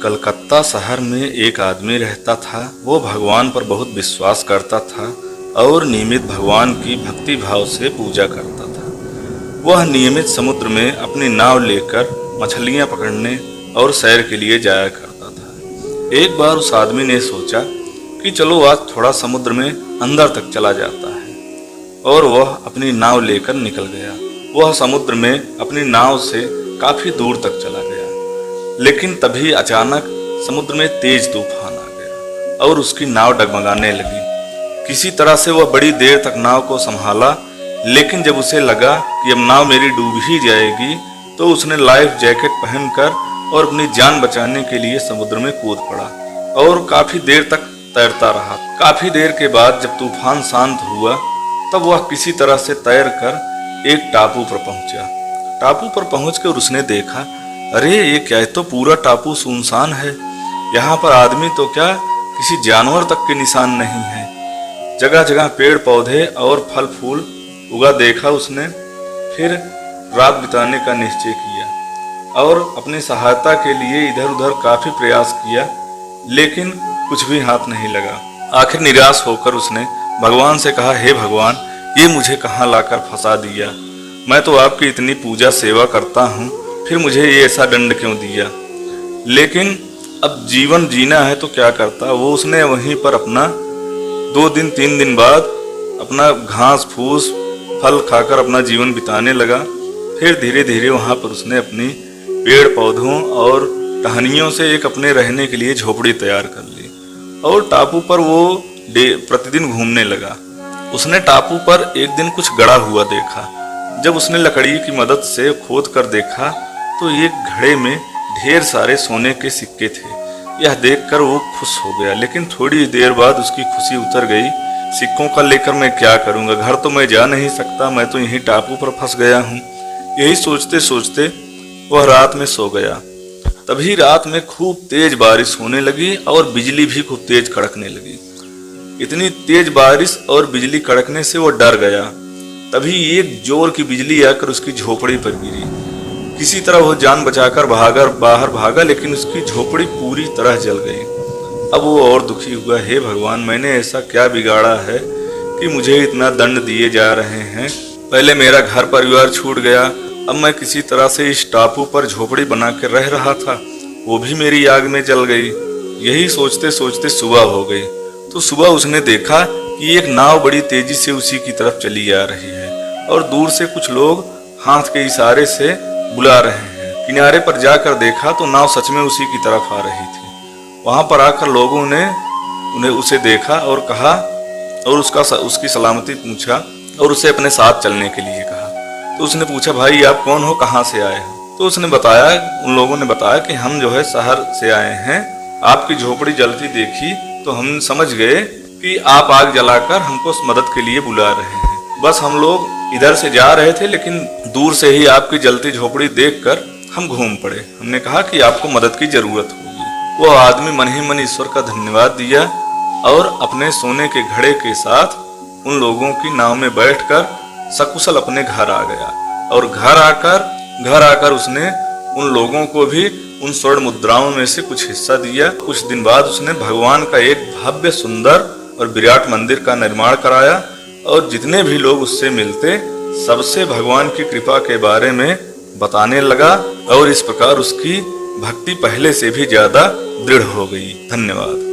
कलकत्ता शहर में एक आदमी रहता था। वो भगवान पर बहुत विश्वास करता था और नियमित भगवान की भक्ति भाव से पूजा करता था। वह नियमित समुद्र में अपनी नाव लेकर मछलियां पकड़ने और सैर के लिए जाया करता था। एक बार उस आदमी ने सोचा कि चलो आज थोड़ा समुद्र में अंदर तक चला जाता है, और वह अपनी नाव लेकर निकल गया। वह समुद्र में अपनी नाव से काफी दूर तक चला गया, लेकिन तभी अचानक समुद्र में तेज तूफान आ गया और उसकी नाव डगमगाने लगी। किसी तरह से वह बड़ी देर तक नाव को संभाला, लेकिन जब उसे लगा कि अब नाव मेरी डूब ही जाएगी, तो उसने लाइफ जैकेट पहनकर और अपनी जान बचाने के लिए समुद्र में कूद पड़ा और काफी देर तक तैरता रहा। काफी देर के बाद जब तूफान शांत हुआ, तब वह किसी तरह से तैरकर एक टापू पर पहुंचा। टापू पर पहुंचकर उसने देखा, अरे ये क्या है, तो पूरा टापू सुनसान है। यहाँ पर आदमी तो क्या, किसी जानवर तक के निशान नहीं है। जगह जगह पेड़ पौधे और फल फूल उगा देखा उसने। फिर रात बिताने का निश्चय किया और अपनी सहायता के लिए इधर उधर काफी प्रयास किया, लेकिन कुछ भी हाथ नहीं लगा। आखिर निराश होकर उसने भगवान से कहा, हे भगवान, ये मुझे कहाँ लाकर फंसा दिया। मैं तो आपकी इतनी पूजा सेवा करता हूँ, फिर मुझे ये ऐसा दंड क्यों दिया। लेकिन अब जीवन जीना है तो क्या करता। वो उसने वहीं पर अपना 2 दिन 3 दिन बाद अपना घास फूस फल खाकर अपना जीवन बिताने लगा। फिर धीरे धीरे वहाँ पर उसने अपनी पेड़ पौधों और टहनियों से एक अपने रहने के लिए झोपड़ी तैयार कर ली और टापू पर वो प्रतिदिन घूमने लगा। उसने टापू पर एक दिन कुछ गड़ा हुआ देखा। जब उसने लकड़ी की मदद से खोद कर देखा, तो एक घड़े में ढेर सारे सोने के सिक्के थे। यह देखकर वो खुश हो गया, लेकिन थोड़ी देर बाद उसकी खुशी उतर गई। सिक्कों का लेकर मैं क्या करूंगा, घर तो मैं जा नहीं सकता, मैं तो यहीं टापू पर फंस गया हूँ। यही सोचते सोचते वह रात में सो गया। तभी रात में खूब तेज बारिश होने लगी और बिजली भी खूब तेज कड़कने लगी। इतनी तेज बारिश और बिजली कड़कने से वो डर गया। तभी एक जोर की बिजली आकर उसकी झोपड़ी पर गिरी। किसी तरह वो जान बचाकर बाहर भागा, लेकिन उसकी झोपड़ी पूरी तरह जल गई। अब वो और दुखी हुआ, हे भगवान, मैंने ऐसा क्या बिगाड़ा है कि मुझे इतना दंड दिए जा रहे हैं। पहले मेरा घर परिवार छूट गया, अब मैं किसी तरह से इस टापू पर झोपड़ी बना कर रह रहा था, वो भी मेरी आग में जल गई। यही सोचते सोचते सुबह हो गई। तो सुबह उसने देखा कि एक नाव बड़ी तेजी से उसी की तरफ चली आ रही है और दूर से कुछ लोग हाथ के इशारे से बुला रहे हैं। किनारे पर जाकर देखा तो नाव सच में उसी की तरफ आ रही थी। वहां पर आकर लोगों ने उसे देखा और कहा और उसकी सलामती पूछा और उसे अपने साथ चलने के लिए कहा। तो उसने पूछा, भाई आप कौन हो, कहाँ से आए हो? तो उसने बताया, उन लोगों ने बताया कि हम जो है शहर से आए हैं। आपकी झोपड़ी जलती देखी तो हम समझ गए कि आप आग जलाकर हमको मदद के लिए बुला रहे हैं। बस हम लोग इधर से जा रहे थे, लेकिन दूर से ही आपकी जलती झोपड़ी देखकर हम घूम पड़े। हमने कहा कि आपको मदद की जरूरत होगी। वो आदमी मन ही मन ईश्वर का धन्यवाद दिया और अपने सोने के घड़े के साथ उन लोगों की नाव में बैठकर सकुशल अपने घर आ गया। और घर आकर उसने उन लोगों को भी उन स्वर्ण मुद्राओं में से कुछ हिस्सा दिया। कुछ दिन बाद उसने भगवान का एक भव्य सुंदर और विराट मंदिर का निर्माण कराया और जितने भी लोग उससे मिलते सबसे भगवान की कृपा के बारे में बताने लगा और इस प्रकार उसकी भक्ति पहले से भी ज्यादा दृढ़ हो गई। धन्यवाद।